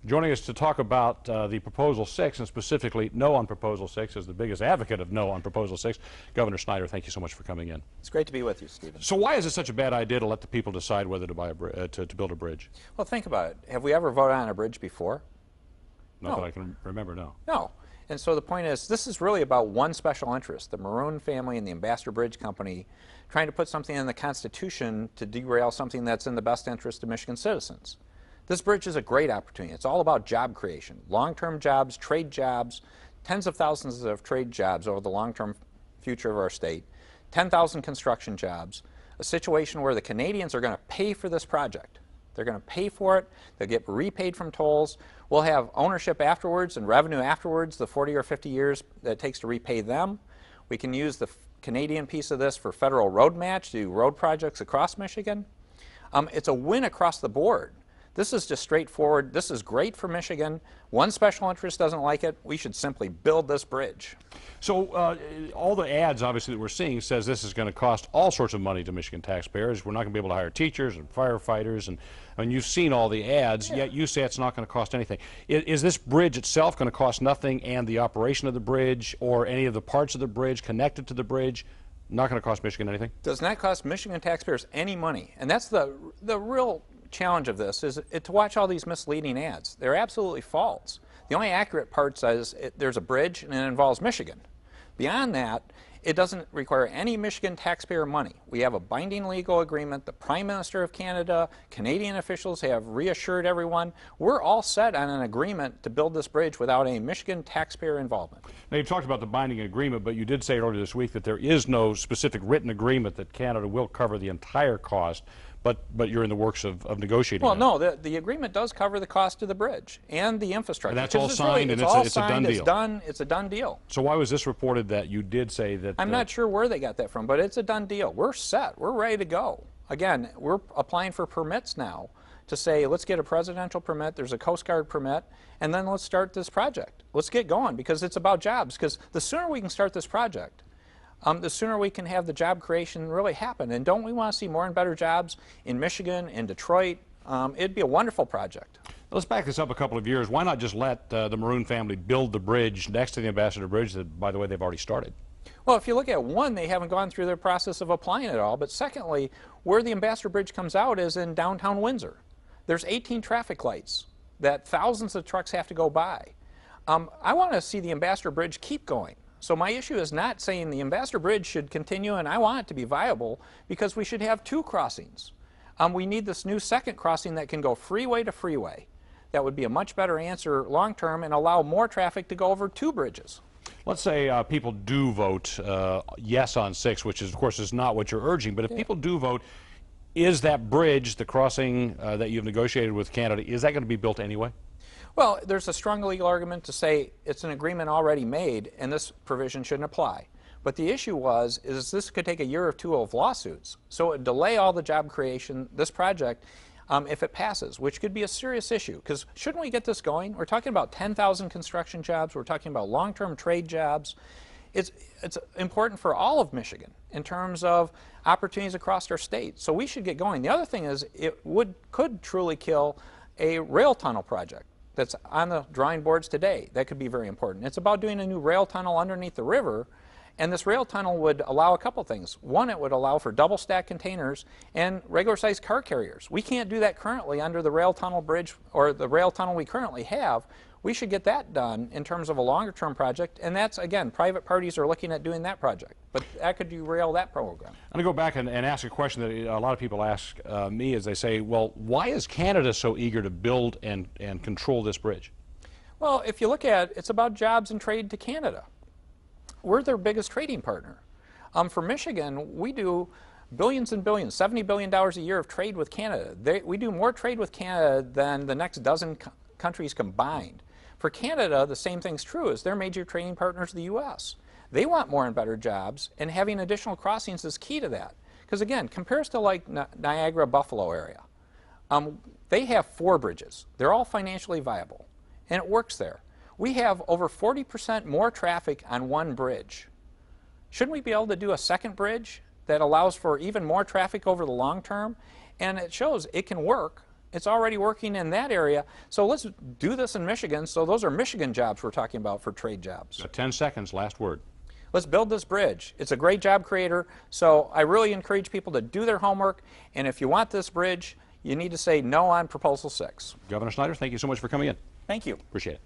Joining us to talk about the Proposal 6, and specifically no on Proposal 6, as the biggest advocate of no on Proposal 6, Governor Snyder, thank you so much for coming in. It's great to be with you, Stephen. So why is it such a bad idea to let the people decide whether to buy to build a bridge? Well, think about it. Have we ever voted on a bridge before? Not that I can remember, no. No. And so the point is, this is really about one special interest, the Maroon family and the Ambassador Bridge Company, trying to put something in the Constitution to derail something that's in the best interest of Michigan citizens. This bridge is a great opportunity. It's all about job creation, long-term jobs, trade jobs, tens of thousands of trade jobs over the long-term future of our state, 10,000 construction jobs, a situation where the Canadians are going to pay for this project. They're going to pay for it. They'll get repaid from tolls. We'll have ownership afterwards and revenue afterwards, the 40 or 50 years that it takes to repay them. We can use the Canadian piece of this for federal road match to do road projects across Michigan. It's a win across the board. This is just straightforward. This is great for Michigan. One special interest doesn't like it. We should simply build this bridge. So all the ads, obviously, that we're seeing says this is going to cost all sorts of money to Michigan taxpayers. We're not going to be able to hire teachers and firefighters. And I mean, you've seen all the ads, yet you say it's not going to cost anything. Is this bridge itself going to cost nothing, and the operation of the bridge or any of the parts of the bridge connected to the bridge not going to cost Michigan anything? Does not cost Michigan taxpayers any money. And that's the real challenge of this, is to watch all these misleading ads. They're absolutely false. The only accurate part says there's a bridge and it involves Michigan. Beyond that, it doesn't require any Michigan taxpayer money. We have a binding legal agreement. The Prime Minister of Canada, Canadian officials have reassured everyone. We're all set on an agreement to build this bridge without any Michigan taxpayer involvement. Now, you've talked about the binding agreement, but you did say earlier this week that there is no specific written agreement that Canada will cover the entire cost. But you're in the works of negotiating. Well, no, the agreement does cover the cost of the bridge and the infrastructure. And that's all signed, and it's a done deal. It's a done deal. So why was this reported that you did say that? I'm not sure where they got that from, but it's a done deal. We're set. We're ready to go. Again, we're applying for permits now to say, let's get a presidential permit, there's a Coast Guard permit, and then let's start this project. Let's get going, because it's about jobs. Because the sooner we can start this project, the sooner we can have the job creation really happen. And don't we want to see more and better jobs in Michigan, in Detroit? It'd be a wonderful project. Let's back this up a couple of years. Why not just let the Maroon family build the bridge next to the Ambassador Bridge that, by the way, they've already started? Well, if you look at one, they haven't gone through their process of applying it all. But secondly, where the Ambassador Bridge comes out is in downtown Windsor. There's 18 traffic lights that thousands of trucks have to go by. I want to see the Ambassador Bridge keep going. So my issue is not saying the Ambassador Bridge should continue, and I want it to be viable, because we should have two crossings. We need this new second crossing that can go freeway to freeway. That would be a much better answer long term and allow more traffic to go over two bridges. Let's say people do vote yes on 6, which is, of course, is not what you're urging, but if people do vote, is that bridge, the crossing that you've negotiated with Canada, is that going to be built anyway? Well, there's a strong legal argument to say it's an agreement already made and this provision shouldn't apply. But the issue is this could take a year or two of lawsuits. So it would delay all the job creation, this project, if it passes, which could be a serious issue. Because shouldn't we get this going? We're talking about 10,000 construction jobs. We're talking about long-term trade jobs. It's important for all of Michigan in terms of opportunities across our state. So we should get going. The other thing is it could truly kill a rail tunnel project that's on the drawing boards today. That could be very important. It's about doing a new rail tunnel underneath the river, and this rail tunnel would allow a couple things. One, it would allow for double stack containers and regular sized car carriers. We can't do that currently under the rail tunnel bridge or the rail tunnel we currently have. We should get that done in terms of a longer term project, and that's, again, private parties are looking at doing that project, but that could derail that program. I'm going to go back and ask a question that a lot of people ask me, as they say, well, why is Canada so eager to build and control this bridge? Well, if you look at it, it's about jobs and trade to Canada. We're their biggest trading partner. For Michigan, we do billions and billions, $70 billion a year of trade with Canada. We do more trade with Canada than the next dozen countries combined. For Canada, the same thing's true, as they're major trading partners of the U.S. They want more and better jobs, and having additional crossings is key to that. Because again, compares to like Niagara, Buffalo area. They have 4 bridges. They're all financially viable, and it works there. We have over 40% more traffic on one bridge. Shouldn't we be able to do a second bridge that allows for even more traffic over the long term? And it shows it can work. It's already working in that area. So let's do this in Michigan. So those are Michigan jobs we're talking about for trade jobs. 10 seconds, last word. Let's build this bridge. It's a great job creator. So I really encourage people to do their homework. And if you want this bridge, you need to say no on Proposal 6. Governor Snyder, thank you so much for coming in. Thank you. Appreciate it.